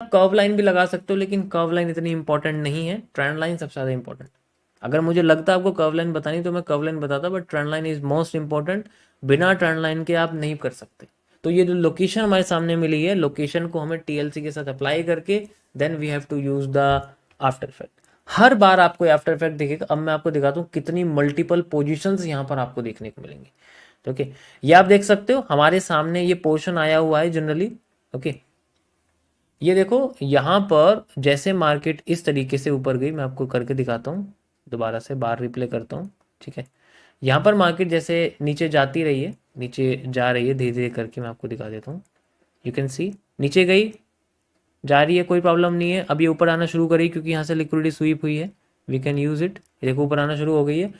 Curve line भी लगा सकते हो, लेकिन कर्व लाइन इतनी इंपॉर्टेंट नहीं है, ट्रेंड लाइन सबसे ज़्यादा इंपॉर्टेंट। अगर मुझे लगता है आपको कर्व लाइन बतानी तो मैं कर्व लाइन बताता, but trend line is most important. बिना ट्रेंड लाइन के आप नहीं कर सकते। तो ये जो लोकेशन हमारे सामने मिली है, लोकेशन को हमें टीएलसी के साथ अप्लाई करके then we have to use the after effect. हर बार आपको आफ्टर इफेक्ट दिखेगा। अब मैं आपको दिखाता हूँ कितनी मल्टीपल पोजिशंस यहाँ पर आपको देखने को मिलेंगी। ओके, ये आप देख सकते हो हमारे सामने ये पोर्शन आया हुआ है जनरली। ओके, ये देखो यहाँ पर जैसे मार्केट इस तरीके से ऊपर गई, मैं आपको करके दिखाता हूँ, दोबारा से बार रिप्ले करता हूँ। ठीक है, यहाँ पर मार्केट जैसे नीचे जाती रही है, नीचे जा रही है धीरे धीरे करके, मैं आपको दिखा देता हूँ। यू कैन सी नीचे गई, जा रही है, कोई प्रॉब्लम नहीं है। अब ये ऊपर आना शुरू करी क्योंकि यहाँ से लिक्विडिटी स्वीप हुई है, वी कैन यूज इट। देखो ऊपर आना शुरू हो गई है।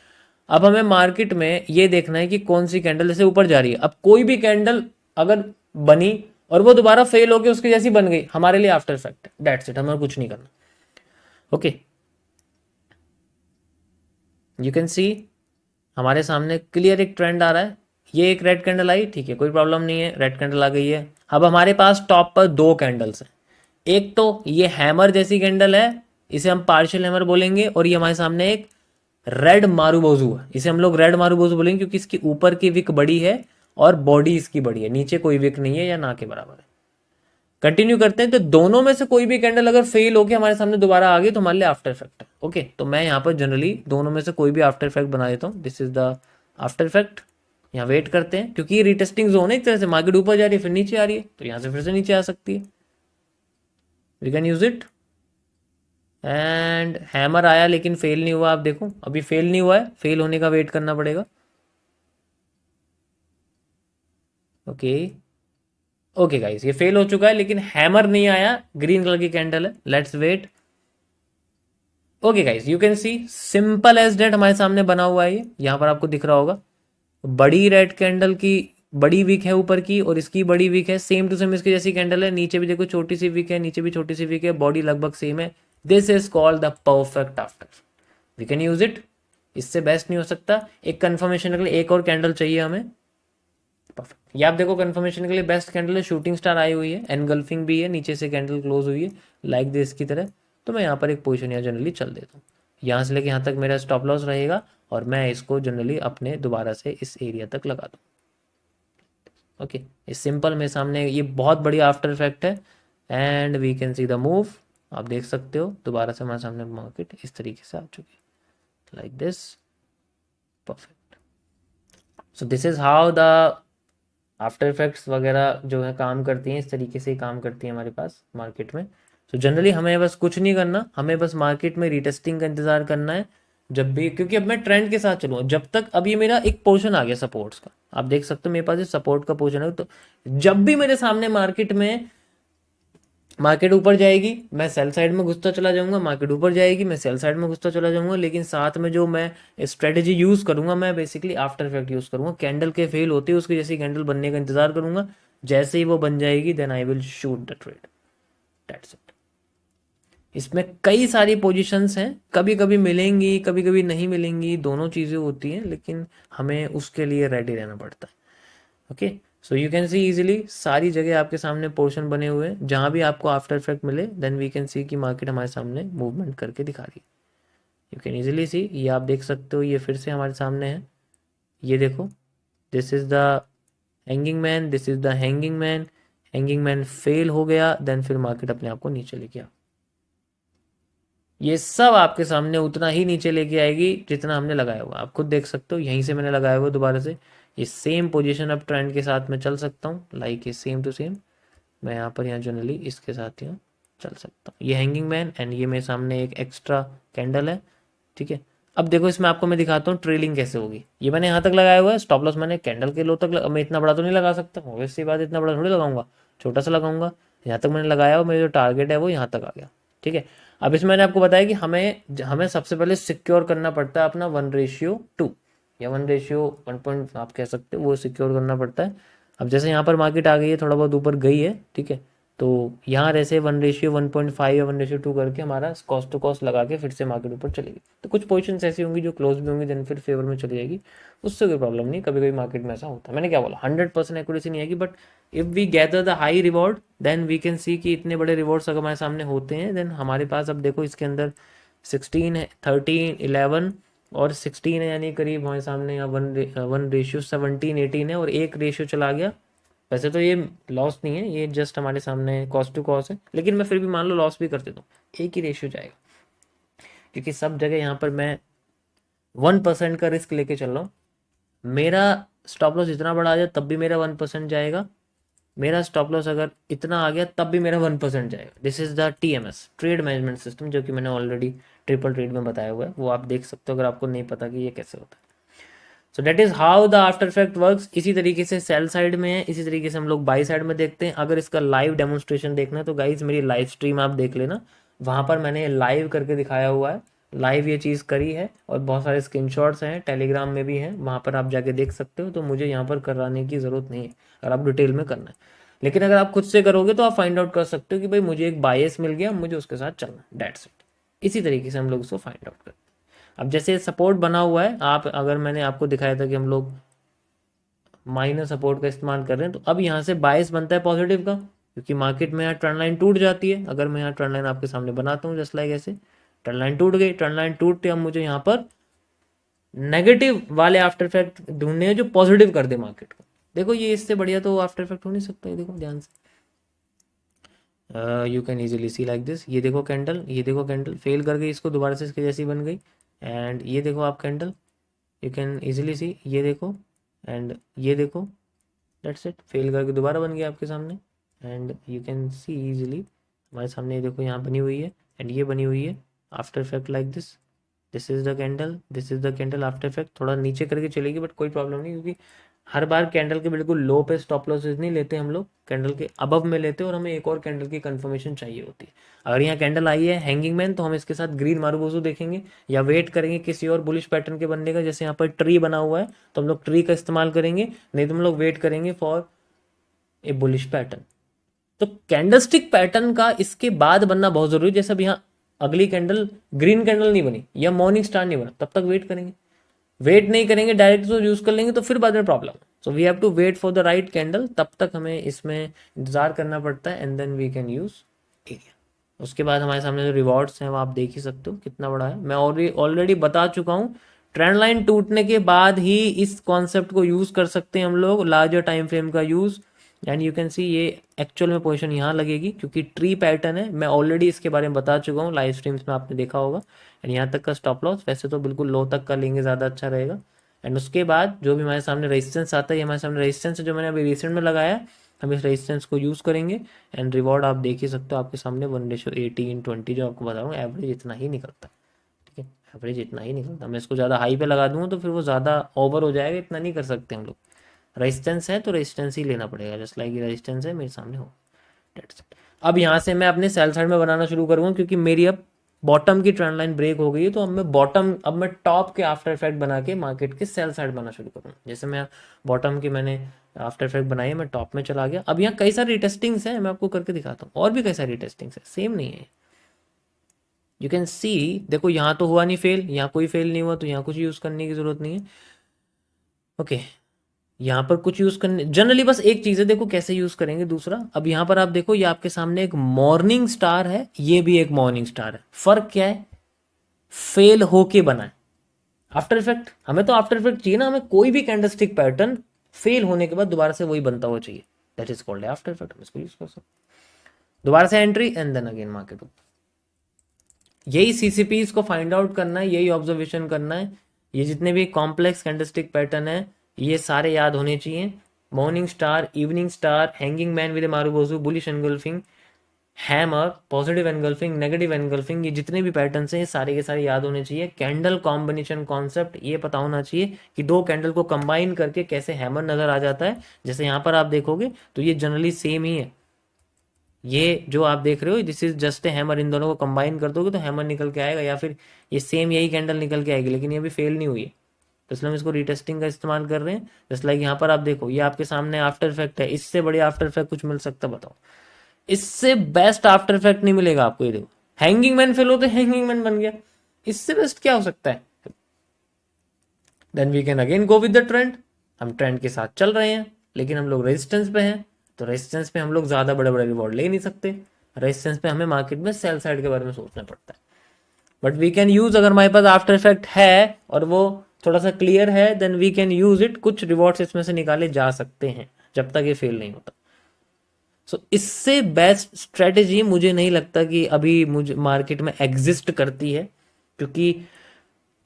अब हमें मार्केट में ये देखना है कि कौन सी कैंडल जैसे ऊपर जा रही है। अब कोई भी कैंडल अगर बनी और वो दोबारा फेल होकर उसकी जैसी बन गई, हमारे लिए आफ्टर इफेक्ट है, दैट्स इट, हमें कुछ नहीं करना। ओके, यू कैन सी हमारे सामने क्लियर एक ट्रेंड आ रहा है। ये एक रेड कैंडल आई, ठीक है, कोई प्रॉब्लम नहीं है, रेड कैंडल आ गई है। अब हमारे पास टॉप पर दो कैंडल्स हैं। एक तो ये हैमर जैसी कैंडल है, इसे हम पार्शियल हैमर बोलेंगे, और ये हमारे सामने एक रेड मारूबोजू है, इसे हम लोग रेड मारूबोजू बोलेंगे क्योंकि इसकी ऊपर की विक बड़ी है और बॉडी इसकी बड़ी है, नीचे कोई विक नहीं है या ना के बराबर है। कंटिन्यू करते हैं, तो दोनों में से कोई भी कैंडल अगर फेल होकर हमारे सामने दोबारा आ गई तो हमारे लिए आफ्टर इफेक्ट है। ओके, तो मैं यहाँ पर जनरली दोनों में से कोई भी आफ्टर इफेक्ट बना देता हूँ। This is the after effect. यहाँ वेट करते हैं क्योंकि ये रिटेस्टिंग जोन है, एक तरह से मार्केट ऊपर जा रही है फिर नीचे आ रही है, तो यहाँ से फिर से नीचे आ सकती है, we can use it. And hammer आया लेकिन फेल नहीं हुआ, आप देखो अभी फेल नहीं हुआ है, फेल होने का वेट करना पड़ेगा। ओके, ओके गाइस, ये फेल हो चुका है लेकिन हैमर नहीं आया, ग्रीन कलर की कैंडल है, let's wait. Okay guys, you can see simple as that हमारे सामने बना हुआ है। ये यहाँ पर आपको दिख रहा होगा, बड़ी रेड कैंडल की बड़ी विक है ऊपर की और इसकी बड़ी विक है, सेम टू सेम इसकी जैसी कैंडल है। नीचे भी देखो छोटी सी विक है, नीचे भी छोटी सी विक है, बॉडी लगभग सेम है। This is called the perfect after, we can use it. इससे बेस्ट नहीं हो सकता। एक कंफर्मेशन के लिए एक और कैंडल चाहिए हमें। परफेक्ट, ये आप देखो कंफर्मेशन के लिए बेस्ट कैंडल है, शूटिंग स्टार आई हुई है, एनगल्फिंग भी है, नीचे से कैंडल क्लोज हुई है लाइक दिस की तरह। तो मैं यहाँ पर एक पोजीशन यहाँ जनरली चल देता हूँ, यहाँ से लेके यहाँ तक मेरा स्टॉप लॉस रहेगा और मैं इसको जनरली अपने दोबारा से इस एरिया तक लगा दूँ। ओके, इस सिंपल में सामने ये बहुत बड़ी आफ्टर इफेक्ट है and we can see the move. आप देख सकते हो दोबारा से हमारे सामने मार्केट इस तरीके से आ चुकी है, like this. Perfect, so this is how the after effects वगैरह जो है काम करती हैं, इस तरीके से ही काम करती हैं हमारे पास मार्केट में। तो जनरली हमें बस कुछ नहीं करना, हमें बस मार्केट में रीटेस्टिंग का इंतजार करना है जब भी, क्योंकि अब मैं ट्रेंड के साथ चलूँगा जब तक। अब ये मेरा एक पोर्शन आ गया सपोर्ट्स का, आप देख सकते हो मेरे पास ये सपोर्ट का पोर्शन है। तो जब भी मेरे सामने मार्केट ऊपर जाएगी मैं सेल साइड में घुसता चला जाऊंगा, मार्केट ऊपर जाएगी मैं सेल साइड में घुसता चला जाऊंगा, लेकिन साथ में जो मैं स्ट्रेटेजी यूज करूंगा, मैं बेसिकली आफ्टर इफेक्ट यूज करूंगा। कैंडल के फेल होते ही उसकी जैसी कैंडल बनने का इंतजार करूंगा, जैसे ही वो बन जाएगी then I will shoot the trade, that's it. इसमें कई सारी पोजीशंस हैं, कभी कभी मिलेंगी कभी कभी नहीं मिलेंगी, दोनों चीज़ें होती हैं, लेकिन हमें उसके लिए रेडी रहना पड़ता है। Okay, so you can C easily सारी जगह आपके सामने पोर्शन बने हुए हैं, जहां भी आपको आफ्टर इफेक्ट मिले देन वी कैन सी कि मार्केट हमारे सामने मूवमेंट करके दिखा रही है। यू कैन इजीली सी, ये आप देख सकते हो, ये फिर से हमारे सामने है, ये देखो, this is the hanging man, this is the hanging man. Hanging man fail हो गया देन फिर मार्केट अपने आप को नीचे लेके आ, ये सब आपके सामने उतना ही नीचे लेके आएगी जितना हमने लगाया हुआ, आप खुद देख सकते हो। यहीं से मैंने लगाया हुआ दोबारा से, ये सेम पोजीशन अब ट्रेंड के साथ में चल सकता हूँ, लाइक ये सेम टू सेम। मैं यहाँ पर यहाँ जनरली इसके साथ यहाँ चल सकता हूँ। ये हैंगिंग मैन एंड ये मेरे सामने एक एक्स्ट्रा कैंडल है, ठीक है। अब देखो इसमें आपको मैं दिखाता हूँ ट्रेलिंग कैसे होगी। ये मैंने यहाँ तक लगाया हुआ है, स्टॉप लॉस मैंने कैंडल के लो तक मैं इतना बड़ा तो नहीं लगा सकता, ऑब्वियस बात, इतना बड़ा थोड़ी लगाऊंगा, छोटा सा लगाऊंगा। यहाँ तक मैंने लगाया और मेरा जो टारगेट है वो यहाँ तक आ गया, ठीक है। अब इसमें मैंने आपको बताया कि हमें सबसे पहले सिक्योर करना पड़ता है अपना 1:2 या 1:1 आप कह सकते हो, वो सिक्योर करना पड़ता है। अब जैसे यहाँ पर मार्केट आ गई है, थोड़ा बहुत ऊपर गई है, ठीक है, तो यहाँ जैसे 1:1.5 या 1:2 करके हमारा कॉस्ट टू कॉस्ट लगा के फिर से मार्केट ऊपर चलेगी। तो कुछ पोजीशंस ऐसी होंगी जो क्लोज भी होंगी, देन फिर फेवर में चली जाएगी, उससे कोई प्रॉब्लम नहीं। कभी कभी मार्केट में ऐसा होता है। मैंने क्या बोला, 100% एक्यूरेसी नहीं आएगी, but if we gather the high reward then we can see कि इतने बड़े रिवॉर्ड्स अगर हमारे सामने होते हैं, देन हमारे पास अब देखो इसके अंदर 16 है, 13, 11 और 16 है, यानी करीब हमारे सामने यहाँ 1:17, 18 है और एक रेशियो चला गया। वैसे तो ये लॉस नहीं है, ये जस्ट हमारे सामने कॉस्ट टू कॉस्ट है, लेकिन मैं फिर भी मान लो लॉस भी कर देता हूँ, एक ही रेशियो जाएगा, क्योंकि सब जगह यहाँ पर मैं 1% का रिस्क लेके चल रहा हूँ। मेरा स्टॉप लॉस इतना बड़ा आ जाए तब भी मेरा 1% जाएगा, मेरा स्टॉप लॉस अगर इतना आ गया तब भी मेरा 1% जाएगा। This is the TMS, trade management system, जो कि मैंने ऑलरेडी ट्रिपल ट्रेड में बताया हुआ है, वो आप देख सकते हो अगर आपको नहीं पता कि ये कैसे होता है। So that is how the after effect works. इसी तरीके से सेल साइड में है, इसी तरीके से हम लोग बाई साइड में देखते हैं। अगर इसका लाइव डेमोन्स्ट्रेशन देखना है तो गाइज मेरी लाइव स्ट्रीम आप देख लेना, वहां पर मैंने लाइव करके दिखाया हुआ है, लाइव ये चीज़ करी है और बहुत सारे स्क्रीनशॉट्स हैं, टेलीग्राम में भी हैं, वहां पर आप जाके देख सकते हो। तो मुझे यहाँ पर कराने की ज़रूरत नहीं है अगर आप डिटेल में करना है, लेकिन अगर आप खुद से करोगे तो आप फाइंड आउट कर सकते हो कि भाई मुझे एक बायस मिल गया, मुझे उसके साथ चलना, दैट्स इट। इसी तरीके से हम लोग उसको फाइंड आउट करते हैं। अब जैसे सपोर्ट बना हुआ है, आप अगर मैंने आपको दिखाया था कि हम लोग माइनर सपोर्ट का इस्तेमाल कर रहे हैं, तो अब यहाँ से बायस बनता है पॉजिटिव का, क्योंकि मार्केट में यहाँ ट्रेंड लाइन टूट जाती है। अगर मैं यहाँ ट्रेंड लाइन आपके सामने बनाता हूँ जस्ट लाइक ऐसे, ट्रेंड लाइन टूट गई, ट्रेंड लाइन टूटते अब मुझे यहाँ पर नेगेटिव वाले आफ्टर इफेक्ट ढूंढने हैं जो पॉजिटिव कर दे मार्केट को। देखो ये इससे बढ़िया तो आफ्टर इफेक्ट हो नहीं सकता है, देखो ध्यान से, you can easily C like this. ये देखो कैंडल, ये देखो कैंडल फेल कर गई, इसको दोबारा से इसके जैसी बन गई, एंड ये देखो आप कैंडल, यू कैन इजीली सी, ये देखो एंड ये देखो, दैट्स इट, फेल करके दोबारा बन गया आपके सामने, and you can C easily हमारे सामने, ये देखो यहाँ बनी हुई है एंड ये बनी हुई है after effect like this. This is the candle, this is the candle after effect. थोड़ा नीचे करके चलेगी बट कोई प्रॉब्लम नहीं, क्योंकि हर बार कैंडल के बिल्कुल लो पे स्टॉप लॉसेस नहीं लेते हम लोग, कैंडल के अबव में लेते हैं और हमें एक और कैंडल की कंफर्मेशन चाहिए होती है। अगर यहाँ कैंडल आई है हैंगिंग मैन, तो हम इसके साथ ग्रीन मारुबोजू देखेंगे या वेट करेंगे किसी और बुलिश पैटर्न के बनने का। जैसे यहाँ पर ट्री बना हुआ है तो हम लोग ट्री का इस्तेमाल करेंगे, नहीं तो हम लोग वेट करेंगे फॉर ए बुलिश पैटर्न। तो कैंडलस्टिक पैटर्न का इसके बाद बनना बहुत जरूरी है। जैसे अब यहाँ अगली कैंडल ग्रीन कैंडल नहीं बनी या मॉर्निंग स्टार नहीं बना, तब तक वेट करेंगे, वेट नहीं करेंगे डायरेक्ट तो यूज कर लेंगे तो फिर बाद में problem. So we have to wait for the right candle, तब तक हमें इसमें इंतजार करना पड़ता है, and then we can use area. उसके बाद हमारे सामने जो रिवॉर्ड्स हैं वो आप देख ही सकते हो कितना बड़ा है। मैं ऑलरेडी बता चुका हूँ, ट्रेंड लाइन टूटने के बाद ही इस कॉन्सेप्ट को यूज कर सकते हैं हम लोग, लार्जर टाइम फ्रेम का यूज। एंड यू कैन सी ये एक्चुअल में पोजीशन यहाँ लगेगी क्योंकि ट्री पैटर्न है, मैं ऑलरेडी इसके बारे में बता चुका हूँ लाइव स्ट्रीम्स में, आपने देखा होगा। एंड यहाँ तक का स्टॉप लॉस वैसे तो बिल्कुल लो तक का लेंगे, ज़्यादा अच्छा रहेगा। एंड उसके बाद जो भी हमारे सामने रेजिस्टेंस आता है, ये हमारे सामने रेजिस्टेंस है जो मैंने अभी रिसेंट में लगाया, हम इस रेजिस्टेंस को यूज़ करेंगे। एंड रिवॉर्ड आप देख ही सकते हो आपके सामने 1:18, 20 जो आपको बता रहा हूँ, एवरेज इतना ही निकलता है, ठीक है, एवरेज इतना ही निकलता है। मैं इसको ज़्यादा हाई पे लगा दूँगा तो फिर वो ज़्यादा ओवर हो जाएगा, इतना नहीं कर सकते हम लोग। रेजिस्टेंस है तो रेजिस्टेंस ही लेना पड़ेगा, जस्ट लाइक रेजिस्टेंस है मेरे सामने हो। अब यहाँ से मैं अपने सेल साइड में बनाना शुरू करूँगा, क्योंकि मेरी अब बॉटम की ट्रेंड लाइन ब्रेक हो गई है, तो अब मैं टॉप के आफ्टर इफेक्ट बना के मार्केट के सेल साइड बनाना शुरू करूँगा। जैसे मैं बॉटम की मैंने आफ्टर इफेक्ट बनाई है, मैं टॉप में चला गया। अब यहाँ कई सारी टेस्टिंग्स हैं, मैं आपको करके दिखाता हूँ, और भी कई सारी टेस्टिंग्स है, सेम नहीं है। यू कैन सी, देखो यहाँ तो हुआ नहीं फेल, यहाँ कोई फेल नहीं हुआ, तो यहाँ कुछ यूज़ करने की जरूरत नहीं है। ओके, यहाँ पर कुछ यूज करने जनरली बस एक चीज है, देखो कैसे यूज करेंगे। दूसरा, अब यहाँ पर आप देखो, ये आपके सामने एक मॉर्निंग स्टार है, ये भी एक मॉर्निंग स्टार है। फर्क क्या है, फेल होके बना है आफ्टर इफेक्ट। हमें तो आफ्टर इफेक्ट चाहिए ना, हमें कोई भी कैंडलस्टिक पैटर्न फेल होने के बाद दोबारा से वही बनता हुआ चाहिए, that is called after effect. हम इसको यूज कर सकते, दोबारा से entry and then again market. यही सीसीपी को फाइंड आउट करना है, यही ऑब्जर्वेशन करना है। ये जितने भी कॉम्प्लेक्स कैंडलस्टिक पैटर्न है ये सारे याद होने चाहिए। Morning star, evening star, hanging man with marubozu, bullish engulfing, hammer, positive engulfing, negative engulfing, ये जितने भी पैटर्न्स हैं ये सारे के सारे याद होने चाहिए। कैंडल कॉम्बिनेशन कॉन्सेप्ट ये पता होना चाहिए कि दो कैंडल को कंबाइन करके कैसे हैमर नजर आ जाता है। जैसे यहाँ पर आप देखोगे तो ये जनरली सेम ही है, ये जो आप देख रहे हो this is just a hammer, इन दोनों को कंबाइन कर दोगे तो हैमर निकल के आएगा, या फिर ये सेम यही कैंडल निकल के आएगी, लेकिन ये अभी फेल नहीं हुई है, तो इसलिए हम इसको रीटेस्टिंग का इस्तेमाल कर रहे हैं। जस्ट लाइक यहाँ पर आप देखो, ये आपके सामने आफ्टर इफेक्ट है, इससे बड़े आफ्टर इफेक्ट कुछ मिल सकता, बताओ। इससे बेस्ट आफ्टर इफेक्ट नहीं मिलेगा आपको। ये देखो, हैंगिंग मैन फेल होते हैंगिंग मैन बन गया, इससे बेस्ट क्या हो सकता है। Then we can again go with the trend, हम ट्रेंड के साथ चल रहे हैं लेकिन हम लोग रेजिस्टेंस पे हैं, तो रेजिस्टेंस पे हम लोग ज़्यादा बड़े बड़े रिवॉर्ड ले नहीं सकते, रेजिस्टेंस पे हमें मार्केट में सेल साइड के बारे में सोचना पड़ता है। बट वी कैन यूज, अगर हमारे पास आफ्टर इफेक्ट है और वो थोड़ा सा क्लियर है, then we can use it, कुछ रिवॉर्ड्स इसमें से निकाले जा सकते हैं जब तक ये फेल नहीं होता। सो इससे बेस्ट स्ट्रेटेजी मुझे नहीं लगता कि अभी मुझे मार्केट में एग्जिस्ट करती है, क्योंकि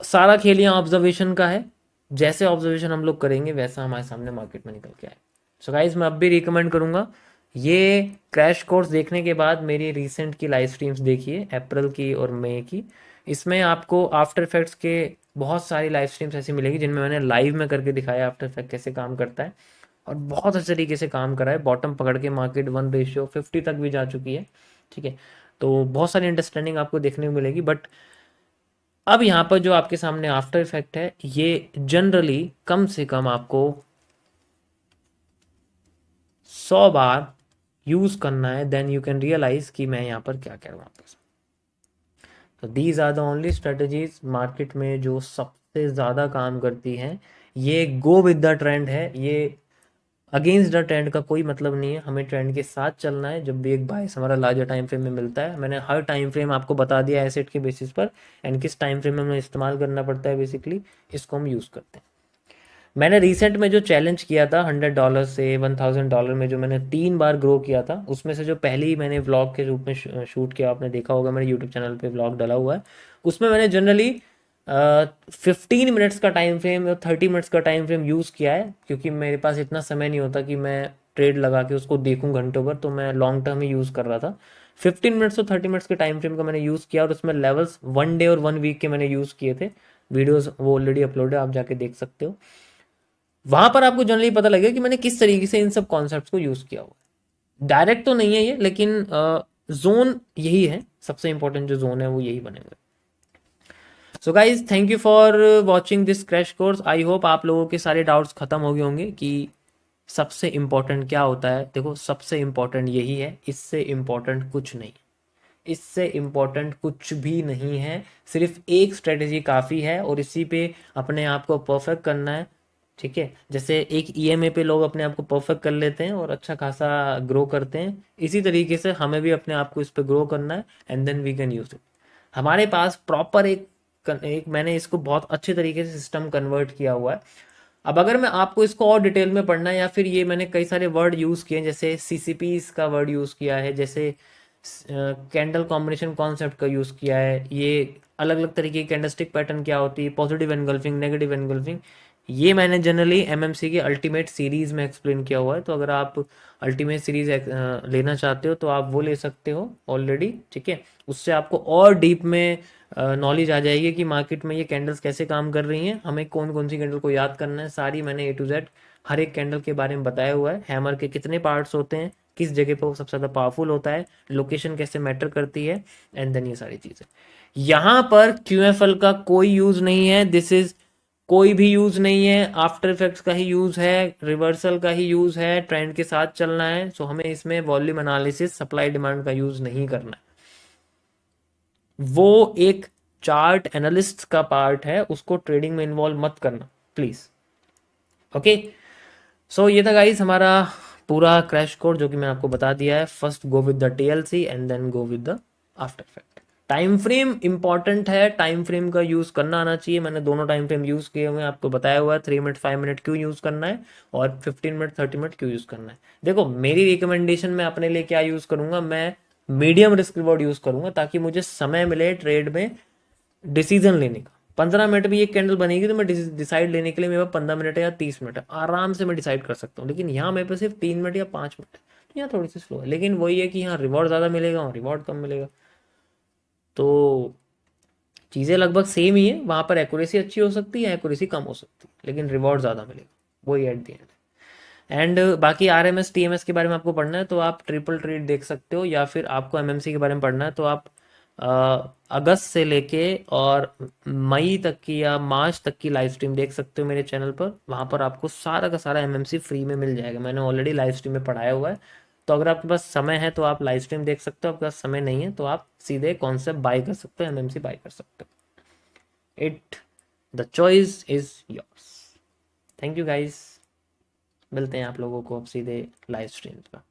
सारा खेल यहाँ ऑब्जर्वेशन का है, जैसे ऑब्जर्वेशन हम लोग करेंगे वैसा हमारे सामने मार्केट में निकल के आए। सो गाइज मैं अब भी रिकमेंड करूंगा, ये क्रैश कोर्स देखने के बाद मेरी रिसेंट की लाइव स्ट्रीम्स देखिए, अप्रैल की और मई की। इसमें आपको आफ्टर इफेक्ट्स के बहुत सारी लाइव स्ट्रीम्स ऐसी मिलेगी जिनमें मैंने लाइव में करके दिखाया आफ्टर इफेक्ट कैसे काम करता है, और बहुत अच्छे तरीके से काम करा है। बॉटम पकड़ के मार्केट 1:50 तक भी जा चुकी है, ठीक है। तो बहुत सारी अंडरस्टैंडिंग आपको देखने को मिलेगी। बट अब यहाँ पर जो आपके सामने आफ्टर इफेक्ट है, ये जनरली कम से कम आपको 100 बार यूज करना है, देन यू कैन रियलाइज कि मैं यहाँ पर क्या कह रहा हूँ आपके। तो these are the only strategies market में जो सबसे ज़्यादा काम करती हैं। ये गो विद द ट्रेंड है, ये अगेंस्ट द ट्रेंड का कोई मतलब नहीं है, हमें ट्रेंड के साथ चलना है। जब भी एक बाइस हमारा लार्जर टाइम फ्रेम में मिलता है, मैंने हर टाइम फ्रेम आपको बता दिया एसेट के बेसिस पर, एंड किस टाइम फ्रेम में हमें इस्तेमाल करना पड़ता है, बेसिकली इसको हम यूज़ करते हैं। मैंने रिसेंट में जो चैलेंज किया था $100 से $1000 में, जो मैंने 3 बार ग्रो किया था, उसमें से जो पहली मैंने व्लॉग के रूप में शूट किया, आपने देखा होगा मेरे यूट्यूब चैनल पे व्लॉग डला हुआ है, उसमें मैंने जनरली 15 मिनट्स का टाइम फ्रेम और 30 मिनट्स का टाइम फ्रेम यूज़ किया है, क्योंकि मेरे पास इतना समय नहीं होता कि मैं ट्रेड लगा के उसको देखूं घंटों भर, तो मैं लॉन्ग टर्म ही यूज़ कर रहा था। 15 मिनट्स और 30 मिनट्स के टाइम फ्रेम का मैंने यूज़ किया, और उसमें लेवल्स 1 डे और 1 वीक के मैंने यूज़ किए थे। वीडियोस वो ऑलरेडी अपलोड है, आप जाके देख सकते हो। वहां पर आपको जनरली पता लगेगा कि मैंने किस तरीके से इन सब कॉन्सेप्ट्स को यूज किया हुआ। डायरेक्ट तो नहीं है ये, लेकिन जोन यही है, सबसे इंपॉर्टेंट जो जोन है वो यही बने हुए। So guys thank you for watching this crash course. I hope आप लोगों के सारे डाउट्स खत्म हो गए होंगे कि सबसे इंपॉर्टेंट क्या होता है। देखो, सबसे इंपॉर्टेंट यही है, इससे इंपॉर्टेंट कुछ नहीं, इससे इंपॉर्टेंट कुछ भी नहीं है। सिर्फ एक स्ट्रेटेजी काफ़ी है, और इसी पे अपने आप को परफेक्ट करना है, ठीक है। जैसे एक ईएमए पे लोग अपने आप को परफेक्ट कर लेते हैं और अच्छा खासा ग्रो करते हैं, इसी तरीके से हमें भी अपने आप को इस पे ग्रो करना है, and then we can use it. हमारे पास प्रॉपर एक मैंने इसको बहुत अच्छे तरीके से सिस्टम कन्वर्ट किया हुआ है। अब अगर मैं आपको इसको और डिटेल में पढ़ना है, या फिर ये मैंने कई सारे वर्ड यूज़ किए हैं, जैसे सीसीपीस का वर्ड यूज़ किया है, जैसे कैंडल कॉम्बिनेशन कॉन्सेप्ट का यूज़ किया है, ये अलग अलग तरीके की कैंडलस्टिक पैटर्न क्या होती है, पॉजिटिव एनगल्फिंग, नेगेटिव एनगल्फिंग, ये मैंने जनरली एमएमसी की अल्टीमेट सीरीज़ में एक्सप्लेन किया हुआ है। तो अगर आप अल्टीमेट सीरीज लेना चाहते हो तो आप वो ले सकते हो ऑलरेडी, ठीक है। उससे आपको और डीप में नॉलेज आ जाएगी कि मार्केट में ये कैंडल्स कैसे काम कर रही हैं, हमें कौन कौन सी कैंडल को याद करना है। सारी मैंने A to Z हर एक कैंडल के बारे में बताया हुआ है, हैमर के कितने पार्ट्स होते हैं, किस जगह पर वो सबसे ज़्यादा पावरफुल होता है, लोकेशन कैसे मैटर करती है, एंड देन ये सारी चीज़ें। यहाँ पर QFL का कोई यूज़ नहीं है, दिस इज कोई भी यूज नहीं है, आफ्टर इफेक्ट्स का ही यूज है, रिवर्सल का ही यूज है, ट्रेंड के साथ चलना है। सो हमें इसमें वॉल्यूम एनालिसिस, सप्लाई डिमांड का यूज नहीं करना है, वो एक चार्ट एनालिस्ट का पार्ट है, उसको ट्रेडिंग में इन्वॉल्व मत करना प्लीज। ओके, सो ये था गाइस हमारा पूरा क्रैश कोर्स, जो कि मैं आपको बता दिया है। First go with the TLC and then go with the after effect. Time frame important है, टाइम फ्रेम का यूज करना आना चाहिए। मैंने दोनों टाइम फ्रेम यूज किए हुए हैं, आपको बताया हुआ है 3 मिनट 5 मिनट क्यों यूज करना है, और 15 मिनट 30 मिनट क्यों यूज करना है। देखो, मेरी रिकमेंडेशन में अपने लिए क्या यूज करूंगा, मैं मीडियम रिस्क रिवॉर्ड यूज करूंगा, ताकि मुझे समय मिले ट्रेड में डिसीजन लेने का। 15 मिनट में ये कैंडल बनेगी तो मैं डिसाइड लेने के लिए मेरे पास 15 मिनट या 30 मिनट है, आराम से मैं डिसाइड कर सकता हूँ। लेकिन यहाँ मेरे पास सिर्फ 3 मिनट या 5 मिनट है, तो यहाँ थोड़ी सी स्लो है। लेकिन वही है कि यहाँ रिवॉर्ड ज़्यादा मिलेगा और रिवॉर्ड कम मिलेगा, तो चीज़ें लगभग सेम ही है। वहाँ पर एक्यूरेसी अच्छी हो सकती है, एक्यूरेसी कम हो सकती है, लेकिन रिवॉर्ड ज़्यादा मिलेगा, वही एट दी एंड। एंड बाकी RMS TMS के बारे में आपको पढ़ना है तो आप ट्रिपल ट्रेड देख सकते हो, या फिर आपको MMC के बारे में पढ़ना है तो आप अगस्त से लेके और मई तक की या मार्च तक की लाइव स्ट्रीम देख सकते हो मेरे चैनल पर। वहाँ पर आपको सारा का सारा MMC फ्री में मिल जाएगा, मैंने ऑलरेडी लाइव स्ट्रीम में पढ़ाया हुआ है। तो अगर आपके पास समय है तो आप लाइव स्ट्रीम देख सकते हो, आपके पास समय नहीं है तो आप सीधे कॉन्सेप्ट बाय कर सकते हो, एमएमसी बाय कर सकते हो। It the choice is yours. Thank you guys, मिलते हैं आप लोगों को अब सीधे लाइव स्ट्रीम पर।